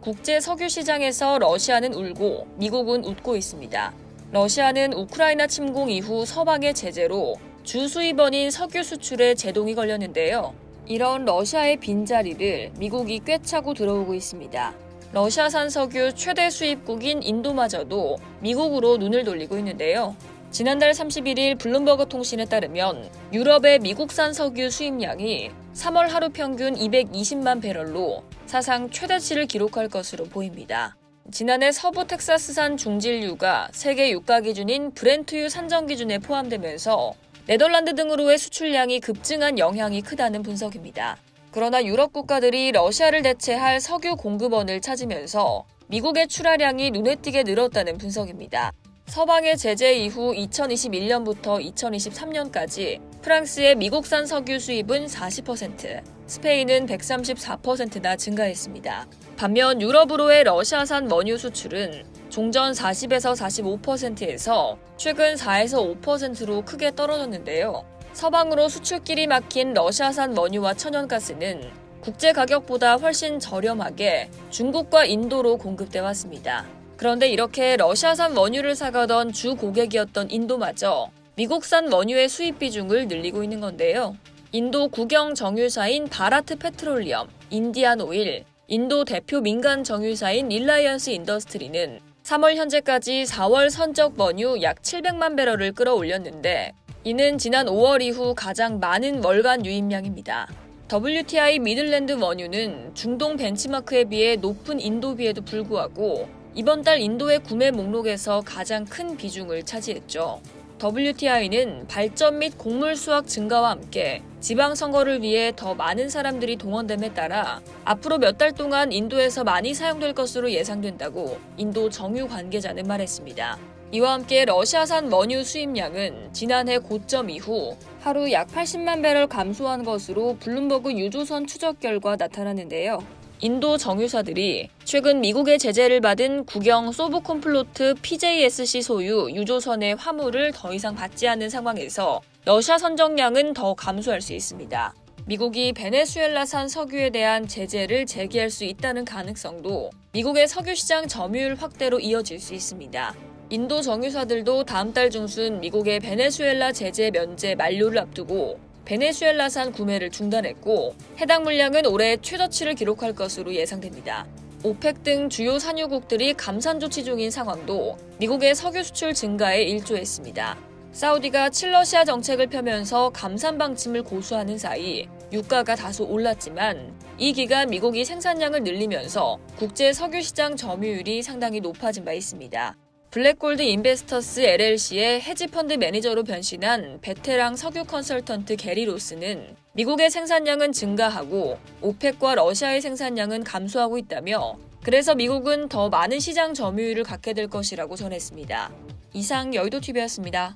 국제 석유 시장에서 러시아는 울고 미국은 웃고 있습니다. 러시아는 우크라이나 침공 이후 서방의 제재로 주 수입원인 석유 수출에 제동이 걸렸는데요. 이런 러시아의 빈자리를 미국이 꿰차고 들어오고 있습니다. 러시아산 석유 최대 수입국인 인도마저도 미국으로 눈을 돌리고 있는데요. 지난달 31일 블룸버그 통신에 따르면 유럽의 미국산 석유 수입량이 3월 하루 평균 220만 배럴로 사상 최대치를 기록할 것으로 보입니다. 지난해 서부 텍사스산 중진류가 세계 유가 기준인 브렌트유 산정 기준에 포함되면서 네덜란드 등으로의 수출량이 급증한 영향이 크다는 분석입니다. 그러나 유럽 국가들이 러시아를 대체할 석유 공급원을 찾으면서 미국의 출하량이 눈에 띄게 늘었다는 분석입니다. 서방의 제재 이후 2021년부터 2023년까지 프랑스의 미국산 석유 수입은 40%, 스페인은 134%나 증가했습니다. 반면 유럽으로의 러시아산 원유 수출은 종전 40에서 45%에서 최근 4에서 5%로 크게 떨어졌는데요. 서방으로 수출길이 막힌 러시아산 원유와 천연가스는 국제 가격보다 훨씬 저렴하게 중국과 인도로 공급돼 왔습니다. 그런데 이렇게 러시아산 원유를 사가던 주 고객이었던 인도마저 미국산 원유의 수입 비중을 늘리고 있는 건데요. 인도 국영 정유사인 바라트 페트롤리엄, 인디안 오일, 인도 대표 민간 정유사인 릴라이언스 인더스트리는 3월 현재까지 4월 선적 원유 약 700만 배럴을 끌어올렸는데 이는 지난 5월 이후 가장 많은 월간 유입량입니다. WTI 미들랜드 원유는 중동 벤치마크에 비해 높은 인도비에도 불구하고 이번 달 인도의 구매 목록에서 가장 큰 비중을 차지했죠. WTI는 발전 및 곡물 수확 증가와 함께 지방선거를 위해 더 많은 사람들이 동원됨에 따라 앞으로 몇 달 동안 인도에서 많이 사용될 것으로 예상된다고 인도 정유 관계자는 말했습니다. 이와 함께 러시아산 원유 수입량은 지난해 고점 이후 하루 약 80만 배럴 감소한 것으로 블룸버그 유조선 추적 결과 나타났는데요. 인도 정유사들이 최근 미국의 제재를 받은 국영 소브콤플로트 PJSC 소유 유조선의 화물을 더 이상 받지 않는 상황에서 러시아 선정량은 더 감소할 수 있습니다. 미국이 베네수엘라산 석유에 대한 제재를 제기할 수 있다는 가능성도 미국의 석유 시장 점유율 확대로 이어질 수 있습니다. 인도 정유사들도 다음 달 중순 미국의 베네수엘라 제재 면제 만료를 앞두고 베네수엘라산 구매를 중단했고 해당 물량은 올해 최저치를 기록할 것으로 예상됩니다. 오펙 등 주요 산유국들이 감산 조치 중인 상황도 미국의 석유 수출 증가에 일조했습니다. 사우디가 칠러시아 정책을 펴면서 감산 방침을 고수하는 사이 유가가 다소 올랐지만 이 기간 미국이 생산량을 늘리면서 국제 석유 시장 점유율이 상당히 높아진 바 있습니다. 블랙골드 인베스터스 LLC의 헤지펀드 매니저로 변신한 베테랑 석유 컨설턴트 게리 로스는 미국의 생산량은 증가하고 오펙과 러시아의 생산량은 감소하고 있다며 그래서 미국은 더 많은 시장 점유율을 갖게 될 것이라고 전했습니다. 이상 여의도TV였습니다.